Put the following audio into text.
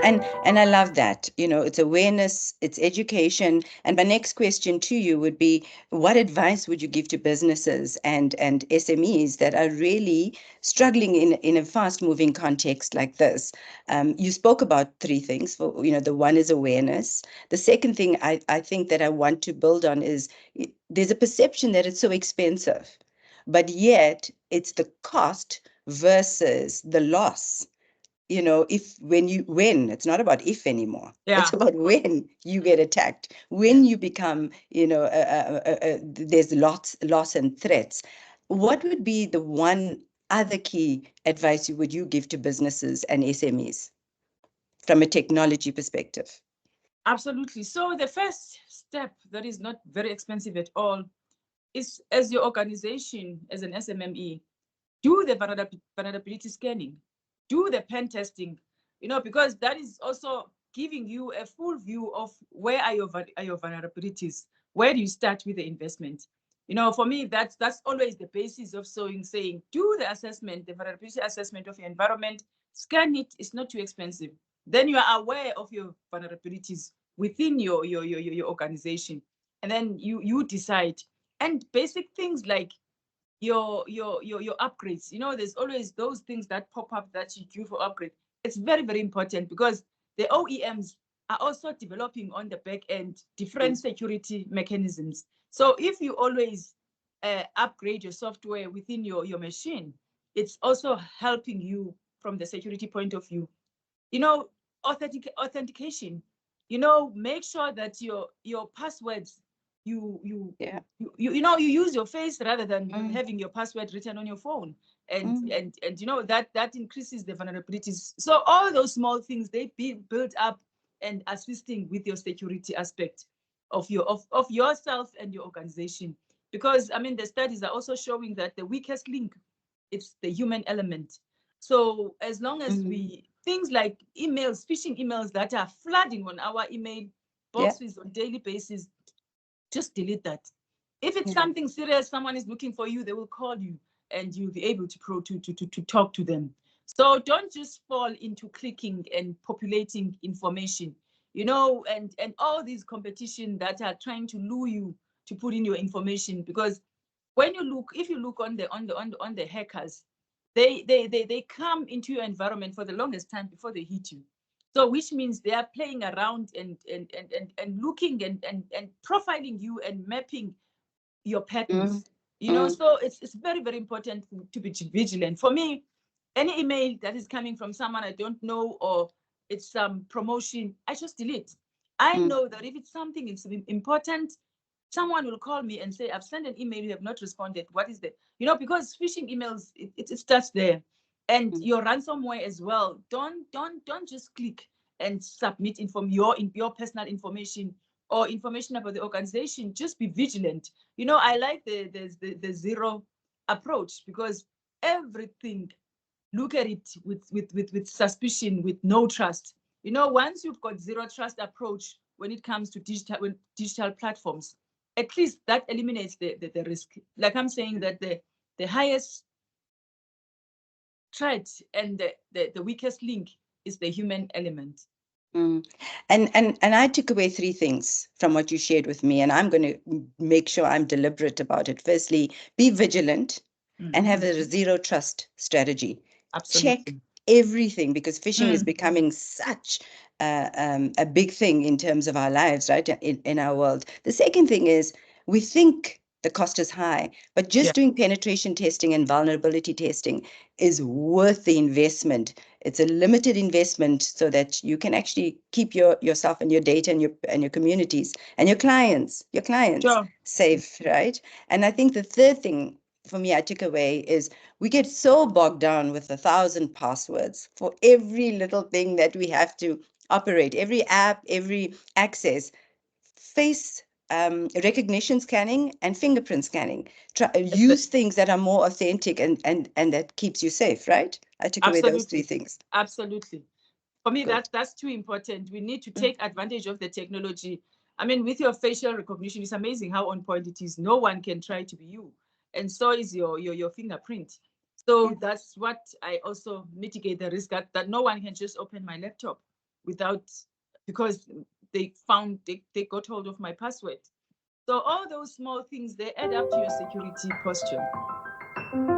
And I love that. It's awareness, it's education. And my next question to you would be, what advice would you give to businesses and SMEs that are really struggling in a fast-moving context like this? You spoke about three things. The one is awareness. The second thing I think that I want to build on is there's a perception that it's so expensive, but yet it's the cost versus the loss. When it's not about if anymore. Yeah. It's about when you get attacked, when you become, there's loss and threats. What would be the one other key advice would you give to businesses and SMEs from a technology perspective? Absolutely. So the first step that is not very expensive at all is, as your organization, as an SMME, do the vulnerability scanning, do the pen testing, because that is also giving you a full view of where are your vulnerabilities. Where do you start with the investment? For me, that's always the basis of saying, do the assessment, the vulnerability assessment of your environment, scan it. It's not too expensive. Then you are aware of your vulnerabilities within your organization, and then you decide. And basic things like your upgrades. There's always those things that pop up that you do for upgrade. It's very, very important, because the OEMs are also developing on the back end different security mechanisms. So if you always upgrade your software within your machine, it's also helping you from the security point of view. Authentication. Make sure that your passwords, you use your face rather than having your password written on your phone, and that increases the vulnerabilities. So all those small things, they build up and assisting with your security aspect of yourself and your organization. Because the studies are also showing that the weakest link, it's the human element. So as long as things like emails, phishing emails that are flooding on our email boxes on daily basis, just delete that. If it's something serious, someone is looking for you, they will call you, and you'll be able to talk to them. So don't just fall into clicking and populating information, and all these competition that are trying to lure you to put in your information. Because if you look on the hackers, they come into your environment for the longest time before they hit you. So which means they are playing around and looking and profiling you and mapping your patterns. So it's very, very important to be vigilant. For me, any email that is coming from someone I don't know, or it's some promotion, I just delete. I know that if it's something it's important, someone will call me and say, I've sent an email, you have not responded. What is that? Because phishing emails, it starts there. And your ransomware as well. Don't just click and submit your personal information or information about the organization. Just be vigilant. I like the zero approach, because everything, look at it with suspicion, with no trust. Once you've got zero trust approach when it comes to digital platforms, at least that eliminates the risk. Like I'm saying, that the highest threat and the weakest link is the human element. And I took away three things from what you shared with me, and I'm going to make sure I'm deliberate about it. Firstly, be vigilant and have a zero trust strategy. Absolutely. Check everything, because phishing is becoming such a big thing in terms of our lives, right, in our world. The second thing is, we think the cost is high, but just doing penetration testing and vulnerability testing is worth the investment. It's a limited investment so that you can actually keep yourself and your data and your communities and your clients safe, right? And I think the third thing for me I took away is, we get so bogged down with 1,000 passwords for every little thing that we have to operate, every app, every access. Face recognition scanning and fingerprint scanning. Use things that are more authentic and that keeps you safe, right? I took away those three things. Absolutely. For me, that's too important. We need to take advantage of the technology. With your facial recognition, it's amazing how on point it is. No one can try to be you. And so is your fingerprint. So that's what I also mitigate the risk, that no one can just open my laptop because they got hold of my password. So all those small things, they add up to your security posture.